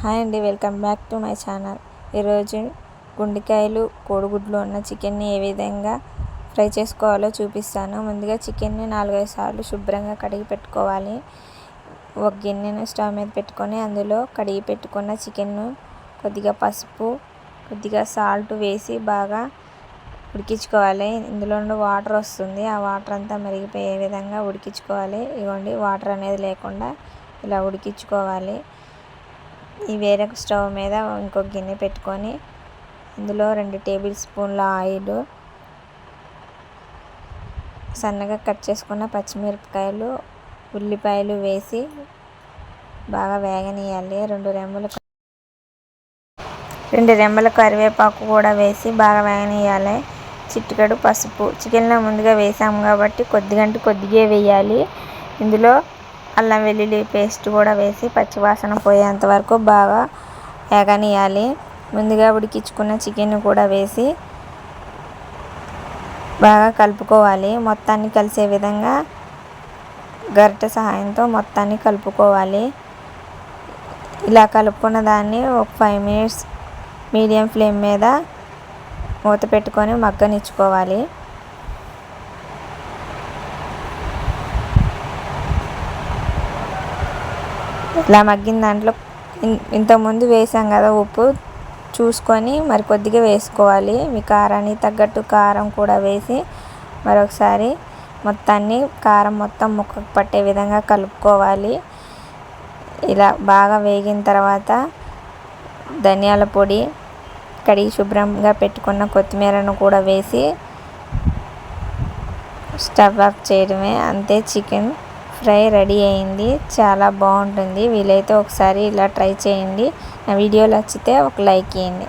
Hi అండి, welcome back to my channel. ఈరోజు గుండెకాయలు కోడిగుడ్లు ఉన్న చికెన్ని ఏ విధంగా ఫ్రై చేసుకోవాలో చూపిస్తాను. ముందుగా చికెన్ని 4-5 సార్లు శుభ్రంగా కడిగి పెట్టుకోవాలి. ఒక గిన్నెను స్టవ్ మీద పెట్టుకొని అందులో కడిగి పెట్టుకున్న చికెన్ను కొద్దిగా పసుపు, కొద్దిగా సాల్ట్ వేసి బాగా ఉడికించుకోవాలి. ఇందులో నుండి వాటర్ వస్తుంది. ఆ వాటర్ అంతా మరిగిపోయే విధంగా ఉడికించుకోవాలి. ఇవ్వండి, వాటర్ అనేది లేకుండా ఇలా ఉడికించుకోవాలి. ఈ వేరే స్టవ్ మీద ఇంకొక గిన్నె పెట్టుకొని అందులో 2 టేబుల్ స్పూన్ల ఆయిల్, సన్నగా కట్ చేసుకున్న పచ్చిమిరపకాయలు, ఉల్లిపాయలు వేసి బాగా వేగనీయాలి. 2 రెమ్మల కరివేపాకు కూడా వేసి బాగా వేగనీయాలి. చిటికెడు పసుపు, చికెన్లో ముందుగా వేసాము కాబట్టి కొద్దిగా వేయాలి. ఇందులో అల్లం వెల్లుల్లి పేస్ట్ కూడా వేసి పచ్చివాసన పోయేంత వరకు బాగా వేగనీయాలి. ముందుగా ఉడికించుకున్న చికెన్ కూడా వేసి బాగా కలుపుకోవాలి. మొత్తాన్ని కలిసే విధంగా గరిటె సహాయంతో మొత్తాన్ని కలుపుకోవాలి. ఇలా కలుపుకున్న దాన్ని ఒక 5 మినిట్స్ మీడియం ఫ్లేమ్ మీద మూత పెట్టుకొని మగ్గనిచ్చుకోవాలి. ఇలా మగ్గిన దాంట్లో ఇంతకుముందు వేసాం కదా, ఉప్పు చూసుకొని మరి కొద్దిగా వేసుకోవాలి. మీ కారానికి తగ్గట్టు కారం కూడా వేసి మరొకసారి మొత్తాన్ని కారం మొత్తం ముక్కకు పట్టే విధంగా కలుపుకోవాలి. ఇలా బాగా వేగిన తర్వాత ధనియాల పొడి, కడిగి శుభ్రంగా పెట్టుకున్న కొత్తిమీరను కూడా వేసి స్టవ్ ఆఫ్ చేయడమే. అంతే, చికెన్ ఫ్రై రెడీ అయింది. చాలా బాగుంటుంది. వీలైతే ఒకసారి ఇలా ట్రై చేయండి. నా వీడియో నచ్చితే ఒక లైక్ ఇవ్వండి.